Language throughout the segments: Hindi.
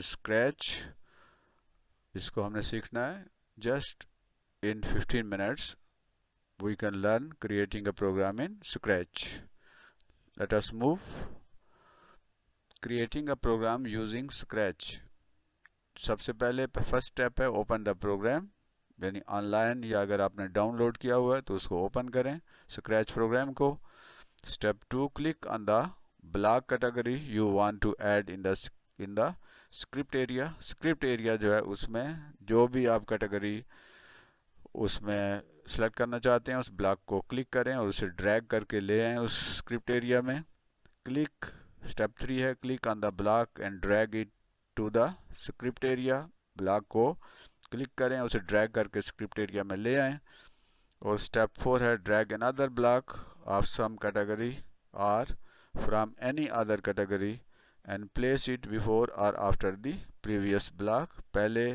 स्क्रैच, इसको हमने सीखना है। Just in 15 minutes we can learn creating a program in Scratch. Let us move. Creating a program using Scratch. सबसे पहले फर्स्ट स्टेप है ओपन द प्रोग्राम, यानी ऑनलाइन या अगर आपने डाउनलोड किया हुआ है तो उसको ओपन करें स्क्रैच प्रोग्राम को। Step 2, click on the block category you want to add in the script area. Script area जो है उसमें जो भी आप कैटेगरी उसमें सेलेक्ट करना चाहते हैं उस ब्लॉक को क्लिक करें और उसे ड्रैग करके ले आएँ उस स्क्रिप्ट एरिया में। क्लिक स्टेप 3 है, click on the block and drag it to the script area. Block को क्लिक करें, उसे ड्रैग करके स्क्रिप्ट एरिया में ले आएँ। और स्टेप 4 है, drag another block of some category or from any other category and place it before or after the previous block. पहले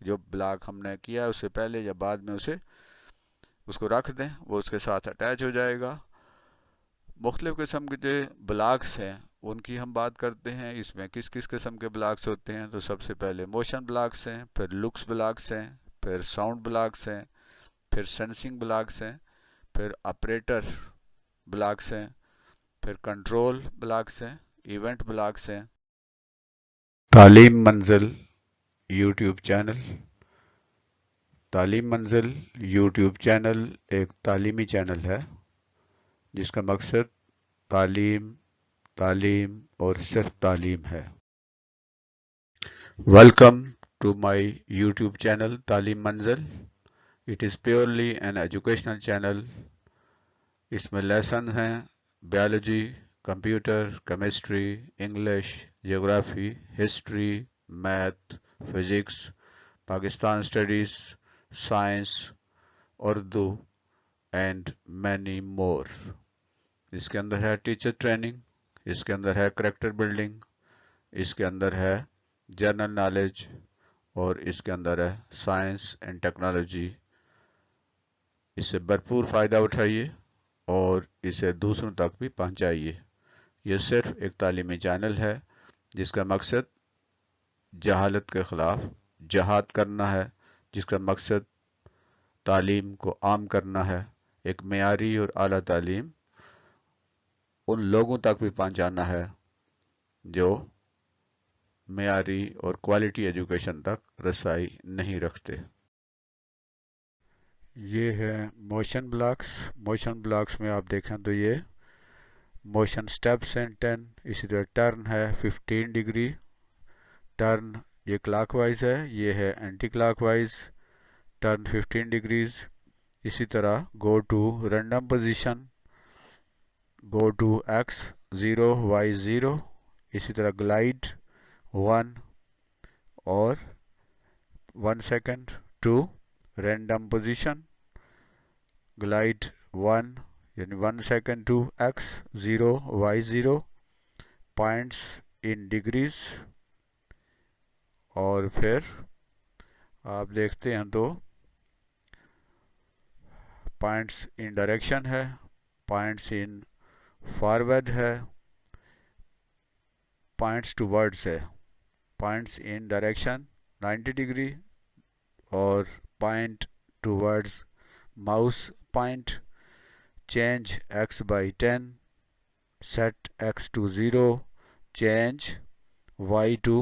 जो ब्लॉक हमने किया है उससे पहले या बाद में उसको रख दें, वो उसके साथ अटैच हो जाएगा। मुख्तलिफ़ किस्म के जो ब्लॉक्स हैं उनकी हम बात करते हैं। इसमें किस किस किस्म के ब्लॉक्स होते हैं, तो सबसे पहले मोशन ब्लॉक्स हैं, फिर लुक्स ब्लॉक्स हैं, फिर साउंड ब्लॉक्स हैं, फिर सेंसिंग ब्लॉक्स हैं, फिर ऑपरेटर ब्लॉक्स हैं, फिर कंट्रोल ब्लॉक्स हैं, इवेंट ब्लॉक्स हैं। तालीम मंजिल यूट्यूब चैनल। तालीम मंजिल यूट्यूब चैनल एक तालीमी चैनल है जिसका मकसद तालीम और सिर्फ तालीम है। Welcome to my YouTube channel Taleem Manzil. It is purely an educational channel. इसमें लेसन हैं biology, computer, chemistry, English, geography, history, math, physics, Pakistan studies, science, Urdu and many more. इसके अंदर है टीचर ट्रेनिंग, इसके अंदर है करैक्टर बिल्डिंग, इसके अंदर है जनरल नॉलेज और इसके अंदर है साइंस एंड टेक्नोलॉजी। इससे भरपूर फ़ायदा उठाइए और इसे दूसरों तक भी पहुंचाइए। यह सिर्फ एक तालीमी चैनल है जिसका मकसद जहालत के ख़िलाफ़ जहाद करना है, जिसका मकसद तालीम को आम करना है, एक मेयारी और आला तालीम उन लोगों तक भी पहुंचाना है जो मेयारी और क्वालिटी एजुकेशन तक रसाई नहीं रखते। ये है मोशन ब्लॉक्स। मोशन ब्लॉक्स में आप देखें तो ये मोशन स्टेप्स हैं 10, इसी तरह टर्न है 15 डिग्री। टर्न ये क्लॉकवाइज है, ये है एंटी क्लॉकवाइज। Turn 15 degrees. इसी तरह go to random position, go to x 0 y 0। इसी तरह ग्लाइड 1 और 1 second to random position, glide 1 यानी 1 second to x 0 y 0, points in degrees. और फिर आप देखते हैं तो पॉइंट्स इन डायरेक्शन है, पॉइंट्स इन फॉरवर्ड है, पॉइंट्स टू वर्ड्स है। पॉइंट्स इन डायरेक्शन 90 डिग्री और point towards mouse point. Change x by 10, set x to 0, change y to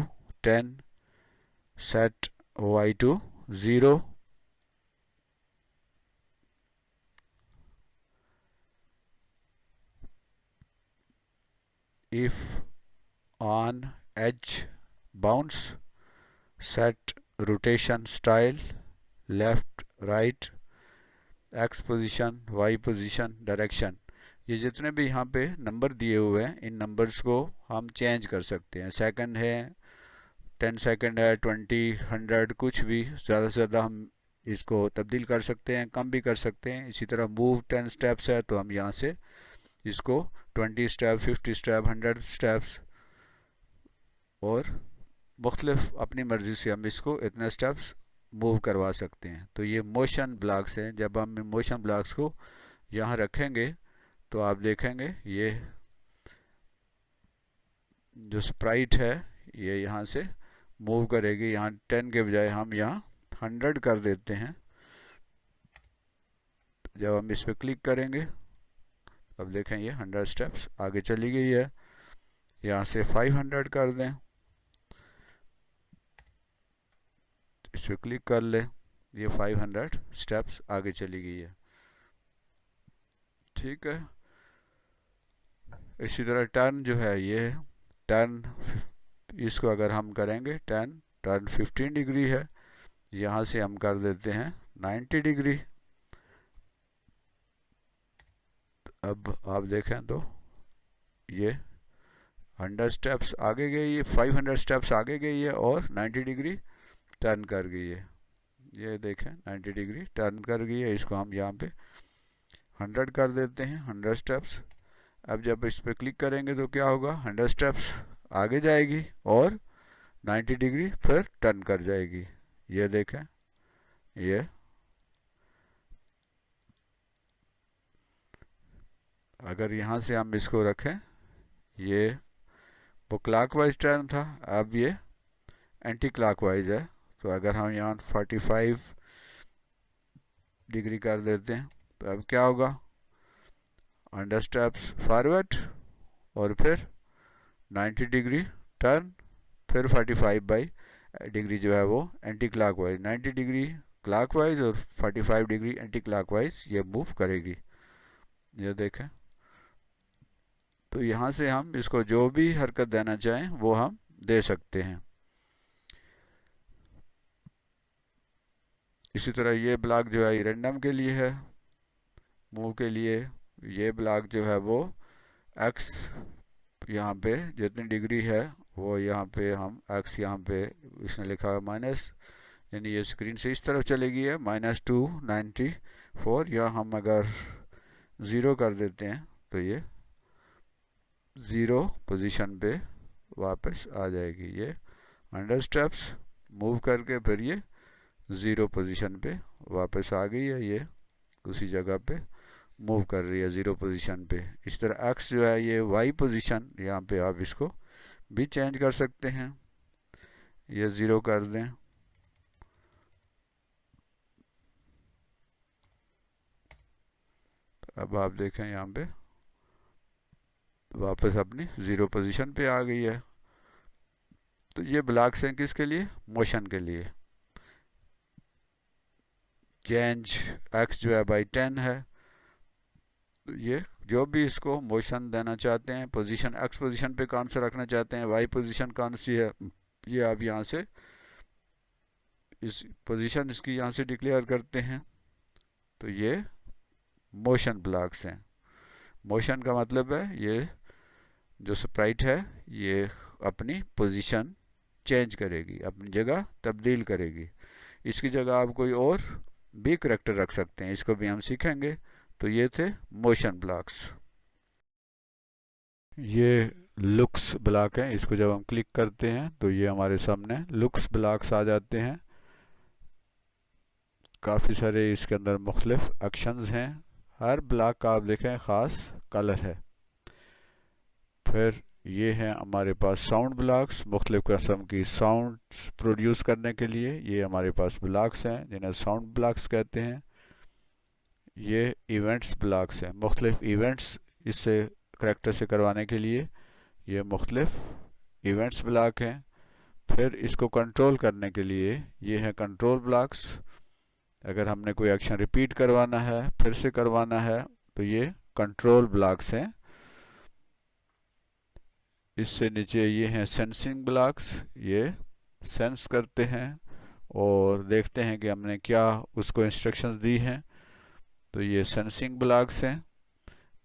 10, set y to 0। if on edge bounce, set rotation style left right, x position, y position, direction। ये जितने भी यहाँ पे नंबर दिए हुए हैं इन नंबर्स को हम चेंज कर सकते हैं। सेकंड है, 10 सेकंड है, 20, 100, कुछ भी ज़्यादा से ज़्यादा हम इसको तब्दील कर सकते हैं, कम भी कर सकते हैं। इसी तरह मूव 10 स्टेप्स है तो हम यहाँ से इसको 20 स्टेप, 50 स्टेप, 100 स्टेप्स और मुख्तलिफ अपनी मर्ज़ी से हम इसको इतने स्टेप्स मूव करवा सकते हैं। तो ये मोशन ब्लॉक्स हैं। जब हम मोशन ब्लॉक्स को यहाँ रखेंगे तो आप देखेंगे ये जो स्प्राइट है ये यहाँ से मूव करेगी। यहाँ 10 के बजाय हम यहाँ 100 कर देते हैं। जब हम इस पर क्लिक करेंगे, अब देखें ये 100 स्टेप्स आगे चली गई है। यहाँ से 500 कर दें, इस पर क्लिक कर ले, ये 500 स्टेप्स आगे चली गई है। ठीक है। इसी तरह टर्न जो है, ये टर्न, इसको अगर हम करेंगे टर्न 15 डिग्री है, यहाँ से हम कर देते हैं 90 डिग्री। अब आप देखें तो ये 100 स्टेप्स आगे गई है, 500 स्टेप्स आगे गई है और 90 डिग्री टर्न कर गई है। ये देखें 90 डिग्री टर्न कर गई है। इसको हम यहाँ पे 100 कर देते हैं, 100 स्टेप्स। अब जब इस पर क्लिक करेंगे तो क्या होगा, 100 स्टेप्स आगे जाएगी और 90 डिग्री फिर टर्न कर जाएगी। ये देखें, ये अगर यहाँ से हम इसको रखें, ये वो क्लॉकवाइज टर्न था, अब ये एंटी क्लॉकवाइज है। तो अगर हम यहाँ 45 डिग्री कर देते हैं तो अब क्या होगा, 100 स्टेप्स फॉरवर्ड और फिर 90 डिग्री टर्न, फिर 45 डिग्री जो है वो एंटी क्लॉकवाइज, 90 डिग्री क्लॉकवाइज और 45 डिग्री एंटी क्लॉकवाइज ये मूव करेगी। ये देखें। तो यहाँ से हम इसको जो भी हरकत देना चाहें वो हम दे सकते हैं। इसी तरह ये ब्लॉक जो है रैंडम के लिए है, मूव के लिए। ये ब्लॉक जो है वो एक्स यहाँ पे जितनी डिग्री है वो यहाँ पे हम एक्स यहाँ पे इसने लिखा है माइनस, यानी ये स्क्रीन से इस तरफ चलेगी है -294। या हम अगर 0 कर देते हैं तो ये 0 पोजीशन पे वापस आ जाएगी। ये 100 स्टेप्स मूव करके फिर ये 0 पोजीशन पे वापस आ गई है। ये उसी जगह पे मूव कर रही है 0 पोजीशन पे। इस तरह एक्स जो है ये वाई पोजीशन, यहाँ पे आप इसको भी चेंज कर सकते हैं। ये 0 कर दें, अब आप देखें यहाँ पे वापस अपनी 0 पोजीशन पे आ गई है। तो ये ब्लॉक्स हैं किसके लिए, मोशन के लिए। चेंज एक्स जो है बाई 10 है, तो ये जो भी इसको मोशन देना चाहते हैं, पोजीशन एक्स पोजीशन पे कौन सा रखना चाहते हैं, वाई पोजीशन कौन सी है, ये आप यहाँ से इस पोजीशन इसकी यहाँ से डिक्लेयर करते हैं। तो ये मोशन ब्लॉक्स हैं। मोशन का मतलब है ये जो स्प्राइट है ये अपनी पोजीशन चेंज करेगी, अपनी जगह तब्दील करेगी। इसकी जगह आप कोई और भी करैक्टर रख सकते हैं, इसको भी हम सीखेंगे। तो ये थे मोशन ब्लॉक्स। ये लुक्स ब्लॉक है, इसको जब हम क्लिक करते हैं तो ये हमारे सामने लुक्स ब्लॉक्स आ जाते हैं। काफ़ी सारे इसके अंदर मुख्तलिफ एक्शंस हैं। हर ब्लॉक का आप देखें ख़ास कलर है। फिर ये हैं हमारे पास साउंड ब्लॉक्स, मुख्तलिफ किस्म की साउंड्स प्रोड्यूस करने के लिए ये हमारे पास ब्लॉक्स हैं जिन्हें साउंड ब्लॉक्स कहते हैं। ये इवेंट्स ब्लॉक्स हैं, मुख्तलिफ इवेंट्स इससे करैक्टर से करवाने के लिए ये मुख्तलिफ इवेंट्स ब्लॉक हैं। फिर इसको कंट्रोल करने के लिए ये हैं कंट्रोल ब्लॉक्स। अगर हमने कोई एक्शन रिपीट करवाना है, फिर से करवाना है, तो ये कंट्रोल ब्लॉक्स हैं। इससे नीचे ये हैं सेंसिंग ब्लॉक्स, ये सेंस करते हैं और देखते हैं कि हमने क्या उसको इंस्ट्रक्शंस दी हैं, तो ये सेंसिंग ब्लॉक्स हैं।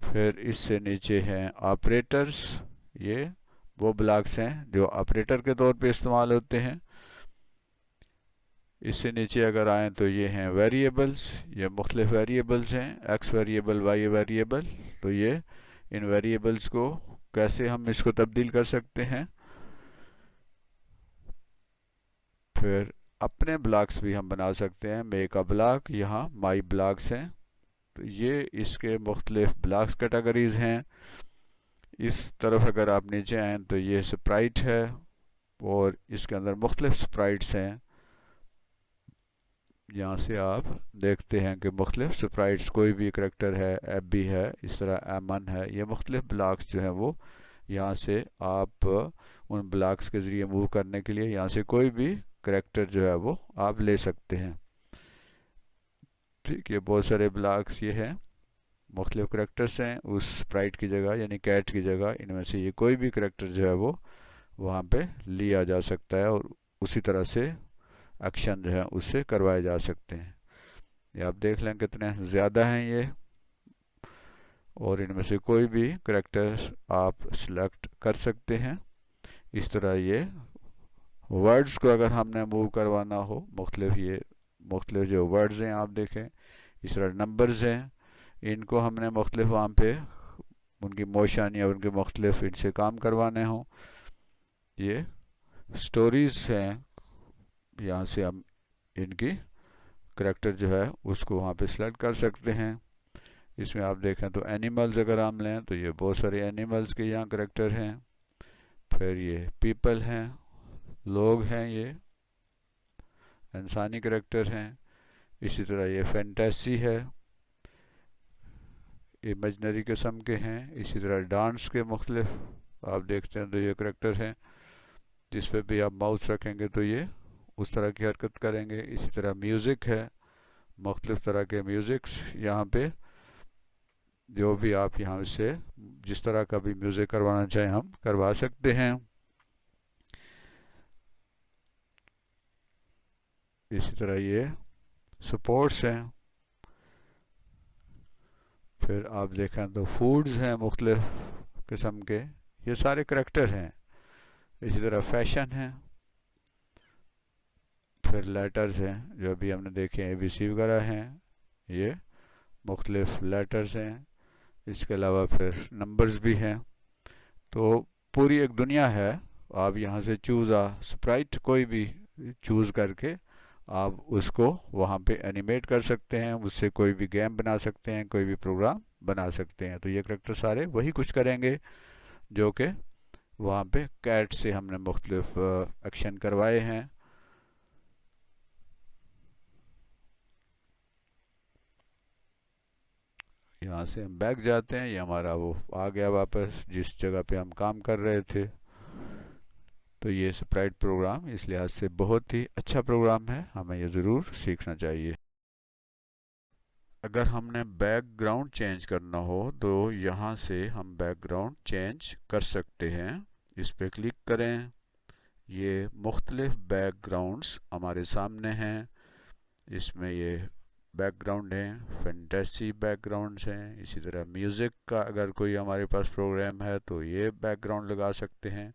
फिर इससे नीचे हैं ऑपरेटर्स, ये वो ब्लॉक्स हैं जो ऑपरेटर के तौर पे इस्तेमाल होते हैं। इससे नीचे अगर आएँ तो ये हैं वेरिएबल्स, ये मुख्तलिफ वेरिएबल्स हैं, एक्स वेरिएबल, वाई वेरिएबल। तो ये इन वेरिएबल्स को कैसे हम इसको तब्दील कर सकते हैं। फिर अपने ब्लॉक्स भी हम बना सकते हैं। मेक अ ब्लॉक, यहाँ माई ब्लॉक्स हैं, तो ये इसके मुख्तलिफ ब्लॉक्स कैटेगरीज हैं। इस तरफ अगर आप नीचे आएँ तो ये स्प्राइट है, और इसके अंदर मुख्तलिफ स्प्राइट्स हैं। यहाँ से आप देखते हैं कि मुख्तलिफ स्प्राइट्स, कोई भी करेक्टर है, एबी है, इस तरह एमन है, ये मुख्तलिफ ब्लॉक्स जो हैं वो यहाँ से आप उन ब्लॉक्स के ज़रिए मूव करने के लिए यहाँ से कोई भी करेक्टर जो है वो आप ले सकते हैं। ठीक, ये बहुत सारे ब्लॉक्स ये हैं, मुख्तलिफ करेक्टर्स हैं उस स्प्राइट की जगह, यानी कैट की जगह इनमें से ये कोई भी करेक्टर जो है वो वहाँ पे लिया जा सकता है और उसी तरह से एक्शन जो है उससे करवाए जा सकते हैं। ये आप देख लें कितने ज़्यादा हैं ये, और इनमें से कोई भी करेक्टर आप सिलेक्ट कर सकते हैं। इस तरह ये वर्ड्स को अगर हमने मूव करवाना हो, मुख्तलिफ ये मुख्तलिफ जो वर्ड्स हैं आप देखें, इस तरह नंबर्स हैं, इनको हमने मुख्तलिफ वहाँ पे उनकी मोशन या उनके मुख्तलिफ इनसे काम करवाने हों। ये स्टोरीज़ हैं, यहाँ से हम इनकी करेक्टर जो है उसको वहाँ पे सिलेक्ट कर सकते हैं। इसमें आप देखें तो एनिमल्स अगर हम लें तो ये बहुत सारे एनिमल्स के यहाँ करेक्टर हैं। फिर ये पीपल हैं, लोग हैं, ये इंसानी करेक्टर हैं। इसी तरह ये फैंटेसी है, इमेजनरी किस्म के हैं। इसी तरह डांस के मुख्तलिफ आप देखते हैं तो ये करेक्टर हैं, जिस पे भी आप माउस रखेंगे तो ये उस तरह की हरकत करेंगे। इसी तरह म्यूज़िक है, मुख्तलिफ तरह के म्यूज़िक्स यहाँ पे, जो भी आप यहाँ से जिस तरह का भी म्यूज़िक करवाना चाहें हम करवा सकते हैं। इसी तरह ये सपोर्ट्स हैं। फिर आप देखें तो फूड्स हैं मुख्तलिफ किस्म के, ये सारे करेक्टर हैं। इसी तरह फैशन है, फिर लेटर्स हैं जो अभी हमने देखे हैं, ABC वगैरह हैं, ये मुख्तलिफ लेटर्स हैं। इसके अलावा फिर नंबर्स भी हैं। तो पूरी एक दुनिया है। आप यहाँ से चूज़ आ स्प्राइट कोई भी चूज़ करके आप उसको वहाँ पे एनिमेट कर सकते हैं, उससे कोई भी गेम बना सकते हैं, कोई भी प्रोग्राम बना सकते हैं। तो ये करेक्टर सारे वही कुछ करेंगे जो कि वहाँ पे कैट से हमने मुख्तलिफ एक्शन करवाए हैं। यहाँ से हम बैक जाते हैं, ये हमारा वो आ गया वापस जिस जगह पे हम काम कर रहे थे। तो ये स्प्राइट प्रोग्राम इस लिहाज से बहुत ही अच्छा प्रोग्राम है, हमें ये ज़रूर सीखना चाहिए। अगर हमने बैकग्राउंड चेंज करना हो तो यहाँ से हम बैकग्राउंड चेंज कर सकते हैं। इस पर क्लिक करें, ये मुख्तलिफ बैकग्राउंड्स हमारे सामने हैं। इसमें ये बैकग्राउंड हैं, फैंटेसी बैकग्राउंड्स हैं। इसी तरह म्यूज़िक का अगर कोई हमारे पास प्रोग्राम है तो ये बैकग्राउंड लगा सकते हैं।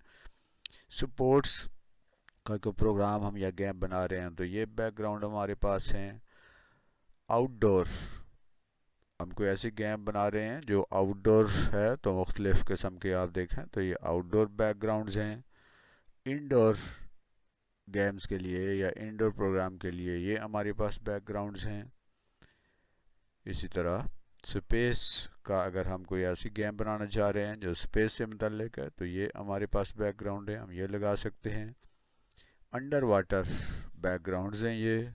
स्पोर्ट्स का कोई प्रोग्राम हम या गेम बना रहे हैं तो ये बैकग्राउंड हमारे पास हैं। आउटडोर, हम कोई ऐसी गेम बना रहे हैं जो आउटडोर है तो मुख्तलिफ किस्म के आप देखें तो ये आउटडोर बैकग्राउंड्स हैं। इंडोर गेम्स के लिए या इंडोर प्रोग्राम के लिए ये हमारे पास बैकग्राउंड्स हैं। इसी तरह स्पेस का अगर हम कोई ऐसी गेम बनाना चाह रहे हैं जो स्पेस से मुतल्लिक है तो ये हमारे पास बैकग्राउंड है, हम ये लगा सकते हैं। अंडर वाटर बैकग्राउंड्स हैं ये।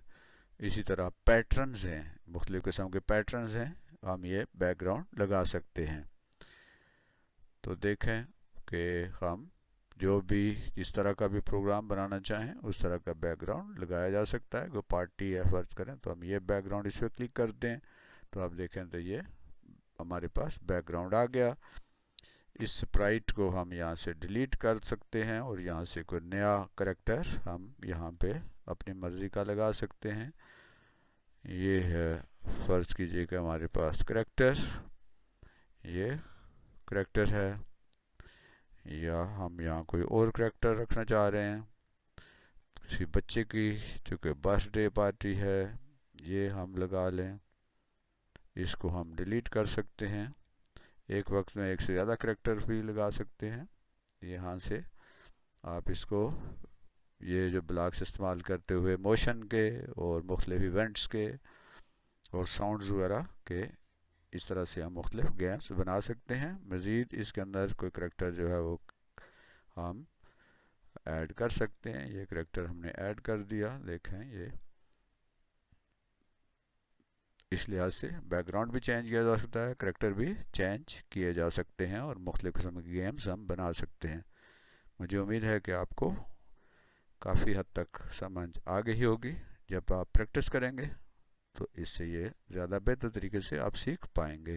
इसी तरह पैटर्न्स हैं, मुख्तलिफ किस्म के पैटर्न्स हैं, हम ये बैकग्राउंड लगा सकते हैं। तो देखें कि हम जो भी जिस तरह का भी प्रोग्राम बनाना चाहें उस तरह का बैकग्राउंड लगाया जा सकता है। कोई पार्टी है फर्ज करें तो हम ये बैकग्राउंड इस पर क्लिक करते हैं तो आप देखें तो ये हमारे पास बैकग्राउंड आ गया। इस स्प्राइट को हम यहाँ से डिलीट कर सकते हैं और यहाँ से कोई नया करेक्टर हम यहाँ पे अपनी मर्ज़ी का लगा सकते हैं। ये है, फ़र्ज़ कीजिए कि हमारे पास करेक्टर, ये करेक्टर है, या हम यहाँ कोई और करेक्टर रखना चाह रहे हैं किसी बच्चे की जो कि बर्थडे पार्टी है, ये हम लगा लें। इसको हम डिलीट कर सकते हैं। एक वक्त में एक से ज़्यादा करेक्टर भी लगा सकते हैं। यहाँ से आप इसको ये जो ब्लॉक्स इस्तेमाल करते हुए मोशन के और मुख्तलिफ इवेंट्स के और साउंड्स वगैरह के, इस तरह से हम मुख्तलिफ गेम्स बना सकते हैं। मज़ीद इसके अंदर कोई करेक्टर जो है वो हम ऐड कर सकते हैं। ये करेक्टर हमने ऐड कर दिया, देखें ये इस लिहाज से बैकग्राउंड भी चेंज किया जा सकता है, करेक्टर भी चेंज किए जा सकते हैं और मुख्तलिफ़ किस्म की गेम्स हम बना सकते हैं। मुझे उम्मीद है कि आपको काफ़ी हद तक समझ आ गई होगी। जब आप प्रैक्टिस करेंगे तो इससे ये ज़्यादा बेहतर तरीके से आप सीख पाएंगे।